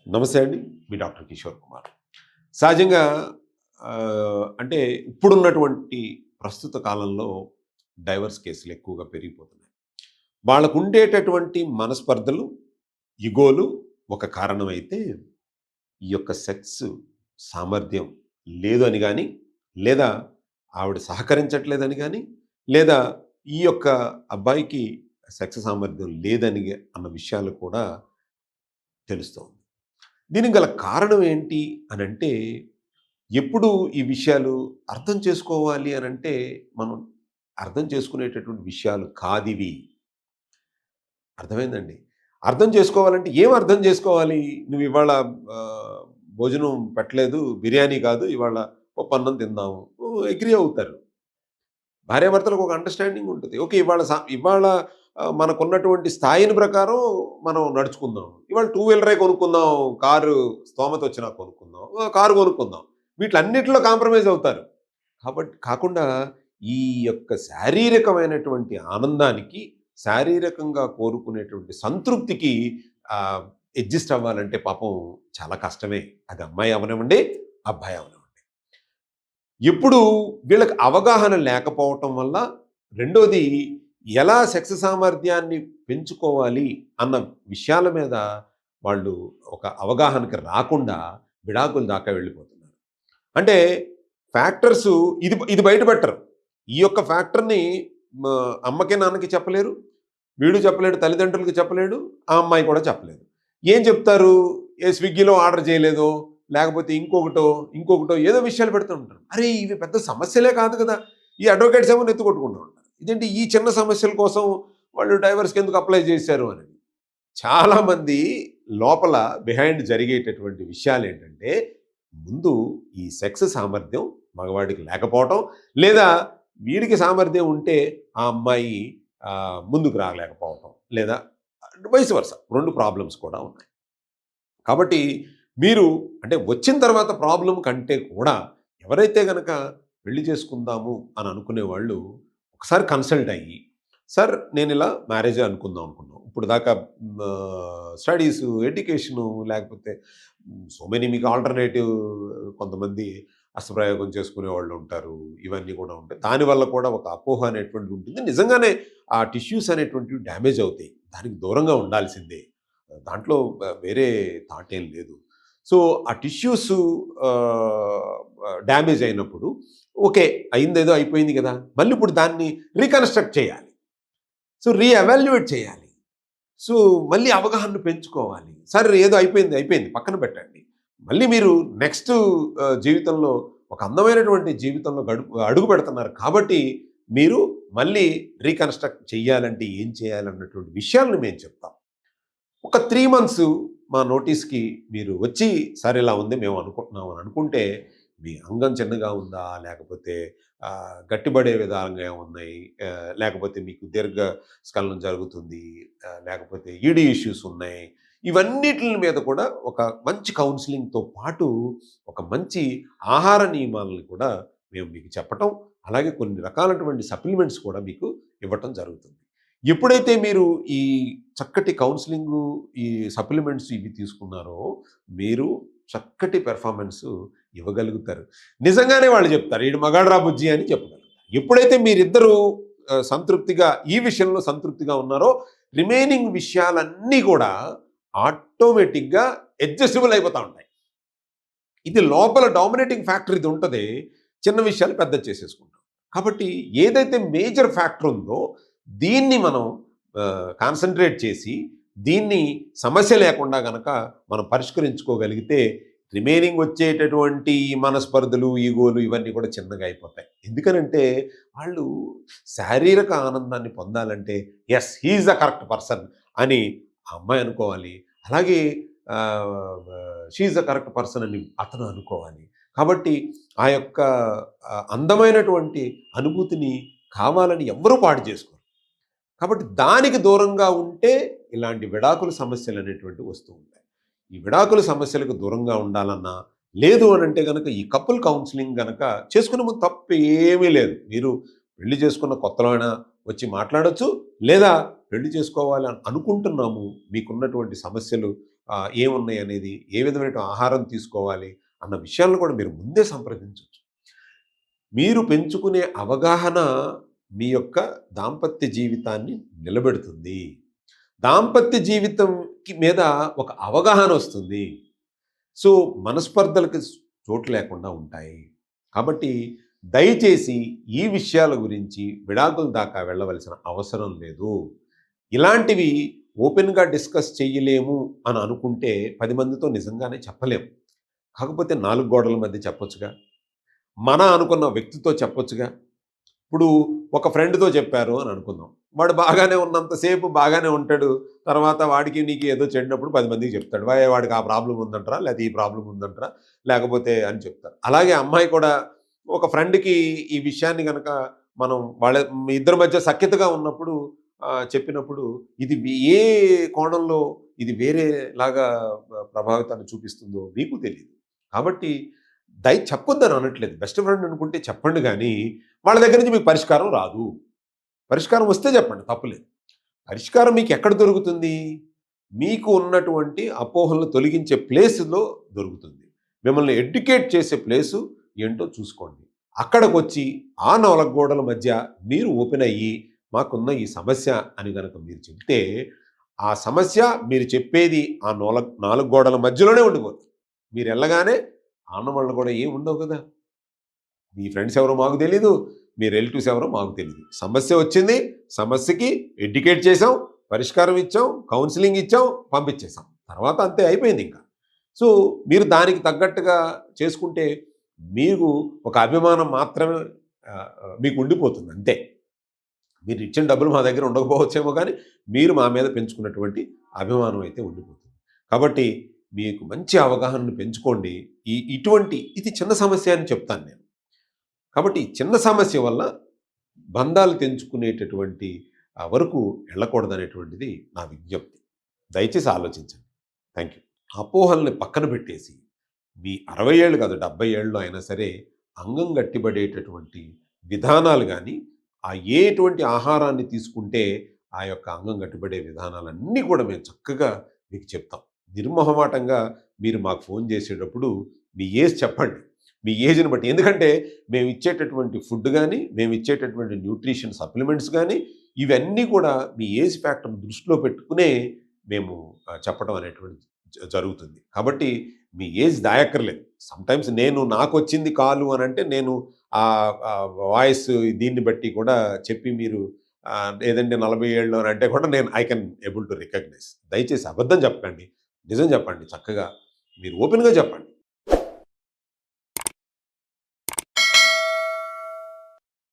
నమస్తే అండి. మీ డాక్టర్ కిషోర్ కుమార్. సహజంగా అంటే ఇప్పుడున్నటువంటి ప్రస్తుత కాలంలో డైవర్స్ కేసులు ఎక్కువగా పెరిగిపోతున్నాయి. వాళ్ళకుండేటటువంటి మనస్పర్ధలు, ఇగోలు ఒక కారణమైతే, ఈ యొక్క సెక్స్ సామర్థ్యం లేదు అని గాని, లేదా ఆవిడ సహకరించట్లేదని గాని, లేదా ఈ యొక్క అబ్బాయికి సెక్స్ సామర్థ్యం లేదని అన్న విషయాలు కూడా తెలుస్తోంది. దీనికి గల కారణం ఏంటి అనంటే, ఎప్పుడు ఈ విషయాలు అర్థం చేసుకోవాలి అనంటే, మనం అర్థం చేసుకునేటటువంటి విషయాలు కాదివి. అర్థమైందండి. అర్థం చేసుకోవాలంటే ఏం అర్థం చేసుకోవాలి? నువ్వు ఇవాళ ఆహ్, భోజనం పెట్టలేదు, బిర్యానీ కాదు, ఇవాళ పప్పన్నం తిందాము. అగ్రీ అవుతారు. భార్యాభర్తలకు ఒక అండర్‌స్టాండింగ్ ఉంటది. ఓకే. ఇవాళ మనకున్నటువంటి స్థాయిని ప్రకారం మనం నడుచుకుందాం. ఇవాళ టూ వీలరే కొనుక్కుందాం. కారు స్తోమత వచ్చినాక కొనుక్కుందాం. కారు కొనుక్కుందాం. వీటిలన్నిటిలో కాంప్రమైజ్ అవుతారు. కాకుండా ఈ యొక్క శారీరకమైనటువంటి ఆనందానికి, శారీరకంగా కోరుకునేటువంటి సంతృప్తికి ఆహ్, అడ్జస్ట్ అవ్వాలంటే పాపం చాలా కష్టమే. అది అమ్మాయి అవ్వనివ్వండి, అబ్బాయి అవ్వనివ్వండి. ఎప్పుడు వీళ్ళకి అవగాహన లేకపోవటం వల్ల, రెండోది ఎలా సెక్స్ సామర్థ్యాన్ని పెంచుకోవాలి అన్న విషయాల మీద వాళ్ళు ఒక అవగాహనకి రాకుండా విడాకుల దాకా వెళ్ళిపోతున్నారు. అంటే ఫ్యాక్టర్సు ఇది ఇది బయటపెట్టరు. ఈ యొక్క ఫ్యాక్టర్‌ని మ అమ్మకి, నాన్నకి చెప్పలేరు. వీడు చెప్పలేడు, తల్లిదండ్రులకి చెప్పలేడు. ఆ అమ్మాయి కూడా చెప్పలేదు. ఏం చెప్తారు? స్విగ్గీలో ఆర్డర్ చేయలేదో, లేకపోతే ఇంకొకటో ఏదో విషయాలు పెడుతూ ఉంటారు. అరే! ఇవి పెద్ద సమస్యలే కాదు కదా! ఈ అడ్వొకేట్స్ ఏమో నెత్తికొట్టుకుంటూ ఉంటారు. ఇదేంటి ఈ చిన్న సమస్యల కోసం వాళ్ళు డైవర్స్‌కి ఎందుకు అప్లై చేశారు అని. చాలామంది లోపల బిహైండ్ జరిగేటటువంటి విషయాలేంటంటే, ముందు ఈ సెక్స్ సామర్థ్యం మగవాడికి లేకపోవటం, లేదా వీడికి సామర్థ్యం ఉంటే ఆ అమ్మాయి ముందుకు రాలేకపోవటం, లేదా వైస్ వర్సా 2 ప్రాబ్లమ్స్ కూడా ఉన్నాయి. కాబట్టి మీరు అంటే వచ్చిన తర్వాత ప్రాబ్లమ్ కంటే కూడా ఎవరైతే గనక పెళ్లి చేసుకుందాము అని అనుకునే వాళ్ళు ఒకసారి కన్సల్ట్ అయ్యి, సార్ నేనిలా మ్యారేజే అనుకున్నాం. ఇప్పుడు దాకా స్టడీసు, ఎడ్యుకేషను లేకపోతే సో మెనీ మీకు ఆల్టర్‌నేటివ్ కొంతమంది హస్తప్రయోగం చేసుకునేవాళ్ళు ఉంటారు. ఇవన్నీ కూడా ఉంటాయి. దానివల్ల కూడా ఒక అపోహ అనేటువంటిది ఉంటుంది. నిజంగానే ఆ టిష్యూస్ అనేటువంటివి డ్యామేజ్ అవుతాయి. దానికి దూరంగా ఉండాల్సిందే. దాంట్లో వేరే థాట్ ఏం లేదు. సో, ఆ టిష్యూసు ఆహ్, డ్యామేజ్ అయినప్పుడు ఓకే. అయిందేదో అయిపోయింది గదా! మళ్ళీ ఇప్పుడు దాన్ని రీకన్‌స్ట్రక్ట్ చేయాలి. సో, రీఎవాల్యుయేట్ చేయాలి. సో, మళ్ళీ అవగాహనను పెంచుకోవాలి. సరే ఏదో అయిపోయింది పక్కన పెట్టండి. మళ్ళీ మీరు నెక్స్ట్ జీవితంలో ఒక అందమైనటువంటి జీవితంలో అడుగు పెడుతున్నారు కాబట్టి, మీరు మళ్ళీ రీకన్‌స్ట్రక్ట్ చేయాలంటే ఏం చేయాలన్నటువంటి విషయాలను మేము చెప్తాం. ఒక 3 మంత్స్ మా నోటీస్‌కి మీరు వచ్చి, సార్ ఇలా ఉంది మేము అనుకుంటున్నాం అని అనుకుంటే, మీ అంగం చిన్నగా ఉందా? లేకపోతే గట్టిపడే విధానంగా ఉన్నాయి. లేకపోతే మీకు దీర్ఘస్ఖలనం జరుగుతుంది. లేకపోతే ఈడీ ఇష్యూస్ ఉన్నాయి. ఇవన్నిట్లి మీద కూడా ఒక మంచి కౌన్సెలింగ్‌తో పాటు, ఒక మంచి ఆహార నియమాలను కూడా మేము మీకు చెప్పటం, అలాగే కొన్ని రకాలైనటువంటి సప్లిమెంట్స్ కూడా మీకు ఇవ్వటం జరుగుతుంది. ఎప్పుడైతే మీరు ఈ చక్కటి కౌన్సెలింగు, ఈ సప్లిమెంట్స్ ఇవి తీసుకున్నారో, మీరు చక్కటి పెర్ఫార్మన్స్ ఇవ్వగలుగుతారు. నిజంగానే వాళ్ళు చెప్తారు, "ఈడు మగాడురా బుజ్జి" అని చెప్పగలుగుతారు. ఎప్పుడైతే మీరిద్దరూ సంతృప్తిగా ఈ విషయంలో సంతృప్తిగా ఉన్నారో, రిమైనింగ్ విషయాలన్నీ కూడా ఆటోమేటిక్‌గా అడ్జస్టబుల్ అయిపోతా ఉంటాయి. ఇది లోపల డామినేటింగ్ ఫ్యాక్టర్ ఇది ఉంటది. చిన్న విషయాలు పెద్దది చేసేసుకుంటాం. కాబట్టి ఏదైతే మేజర్ ఫ్యాక్టర్ ఉందో దీన్ని మనం కాన్సంట్రేట్ చేసి, దీన్ని సమస్య లేకుండా గనక మనం పరిష్కరించుకోగలిగితే రిమైనింగ్ వచ్చేటటువంటి మనస్పర్ధలు, ఈగోలు ఇవన్నీ కూడా చిన్నగా అయిపోతాయి. ఎందుకనంటే వాళ్ళు శారీరక ఆనందాన్ని పొందాలంటే yes! He is the correct person అని ఆ అమ్మాయి అనుకోవాలి. అలాగే she is the correct person అని అతను అనుకోవాలి. కాబట్టి ఆ యొక్క అందమైనటువంటి అనుభూతిని కావాలని ఎవ్వరూ పాడు చేసుకోరు. కాబట్టి దానికి దూరంగా ఉంటే ఇలాంటి విడాకుల సమస్యలనేటువంటివి వస్తూ ఉంటాయి. ఈ విడాకుల సమస్యలకు దూరంగా ఉండాలన్నా, లేదు అనంటే గనక ఈ కపుల్ కౌన్సెలింగ్ గనక చేసుకునే ముందు తప్పు ఏమీ లేదు. మీరు పెళ్లి చేసుకున్న కొత్తలో అయినా వచ్చి మాట్లాడొచ్చు. లేదా పెళ్లి చేసుకోవాలి అని అనుకుంటున్నాము, మీకున్నటువంటి సమస్యలు ఏమున్నాయి అనేది, ఏ విధమైన ఆహారం తీసుకోవాలి అన్న విషయాలను కూడా మీరు ముందే సంప్రదించొచ్చు. మీరు పెంచుకునే అవగాహన మీ యొక్క దాంపత్య జీవితాన్ని నిలబెడుతుంది. దాంపత్య జీవితంకి మీద ఒక అవగాహన వస్తుంది. సో, మనస్పర్ధలకి చోటు లేకుండా ఉంటాయి. కాబట్టి దయచేసి ఈ విషయాల గురించి విడాకుల దాకా వెళ్ళవలసిన అవసరం లేదు. ఇలాంటివి ఓపెన్‌గా డిస్కస్ చెయ్యలేము అని అనుకుంటే 10 మందితో నిజంగానే చెప్పలేము. కాకపోతే 4 గోడల మధ్య చెప్పొచ్చుగా. మన అనుకున్న వ్యక్తితో చెప్పొచ్చుగా. ఇప్పుడు ఒక ఫ్రెండ్‌తో చెప్పారు అని అనుకుందాం. వాడు బాగానే ఉన్నంత సేపు బాగానే ఉంటాడు. తర్వాత వాడికి నీకు ఏదో చెడినప్పుడు 10 మందికి చెప్తాడు. వాడికి ఆ ప్రాబ్లమ్ ఉందంటరా, లేతే ఈ ప్రాబ్లమ్ ఉందంటరా, లేకపోతే అని చెప్తారు. అలాగే అమ్మాయి కూడా ఒక ఫ్రెండ్‌కి ఈ విషయాన్ని గనక మనం మీ ఇద్దరి మధ్య సఖ్యతగా ఉన్నప్పుడు చెప్పినప్పుడు ఏ కోణంలో ఇది వేరేలాగా ప్రభావితాన్ని చూపిస్తుందో మీకు తెలీదు. కాబట్టి చెప్పొద్దని అనట్లేదు. బెస్ట్ ఫ్రెండ్ అనుకుంటే చెప్పండి గానీ, వాళ్ళ దగ్గర నుంచి మీకు పరిష్కారం రాదు. పరిష్కారం వస్తే చెప్పండి తప్పులేదు. పరిష్కారం మీకెక్కడ దొరుకుతుంది? మీకు ఉన్నటువంటి అపోహలను తొలగించే ప్లేస్‌లో దొరుకుతుంది. మిమ్మల్ని ఎడ్యుకేట్ చేసే ప్లేసు ఏంటో చూసుకోండి. అక్కడికొచ్చి ఆ 4 గోడల మధ్య మీరు ఓపెన్ అయ్యి, మాకున్న ఈ సమస్య అని గనక మీరు చెప్తే, ఆ సమస్య మీరు చెప్పేది ఆ 4 గోడల మధ్యలోనే ఉండిపోతుంది. మీరెళ్ళగానే ఆనవాళ్ళు కూడా ఏమి ఉండవు కదా! మీ ఫ్రెండ్స్ ఎవరో మాకు తెలీదు. మీ రిలేటివ్స్ ఎవరో మాకు తెలీదు. సమస్య వచ్చింది. సమస్యకి ఎడ్యుకేట్ చేసాం. పరిష్కారం ఇచ్చాం. కౌన్సెలింగ్ ఇచ్చాం. పంపించేసాం. తర్వాత అంతే అయిపోయిందింక. సో, మీరు దానికి తగ్గట్టుగా చేసుకుంటే మీకు ఒక అభిమానం మాత్రమే మీకు ఉండిపోతుంది అంతే. మీరు ఇచ్చిన డబ్బులు మా దగ్గర ఉండకపోవచ్చేమో కానీ, మీరు మా మీద పెంచుకున్నటువంటి అభిమానం అయితే ఉండిపోతుంది. కాబట్టి మీకు మంచి అవగాహనను పెంచుకోండి. ఇది చిన్న సమస్య అని చెప్తాను నేను. కాబట్టి చిన్న సమస్య వల్ల బంధాలు తెంచుకునేటటువంటి వరకు వెళ్ళకూడదనేటువంటిది నా విజ్ఞప్తి. దయచేసి ఆలోచించండి. Thank you. అపోహల్ని పక్కన పెట్టేసి మీ 60 ఏళ్ళు కాదు 70 ఏళ్ళు అయినా సరే అంగం గట్టిపడేటటువంటి విధానాలు గానీ, ఎటువంటి ఆహారాన్ని తీసుకుంటే ఆ యొక్క అంగం గట్టిపడే విధానాలన్నీ కూడా మేము చక్కగా మీకు చెప్తాం. నిర్మొహమాటంగా మీరు మాకు ఫోన్ చేసేటప్పుడు మీ ఏజ్ చెప్పండి. మీ ఏజ్‌ని బట్టి. ఎందుకంటే మేమిచ్చేటటువంటి ఫుడ్ గానీ, మేమిచ్చేటటువంటి న్యూట్రిషన్ సప్లిమెంట్స్ గానీ, ఇవన్నీ కూడా మీ ఏజ్ ఫ్యాక్టర్‌ని దృష్టిలో పెట్టుకునే మేము చెప్పడం అనేటువంటిది జరుగుతుంది. కాబట్టి మీ ఏజ్ దాయక్కర్లేదు. సమ్‌టైమ్స్ నాకొచ్చింది కాలు అనంటే నేను వాయిస్ దీన్ని బట్టి కూడా చెప్పి మీరు లేదంటే 40 ఏళ్ళు అని అంటే కూడా నేను I can able to recognise. దయచేసి అబద్ధం చెప్పకండి. నిజం చెప్పండి చక్కగా. మీరు ఓపెన్‌గా చెప్పండి.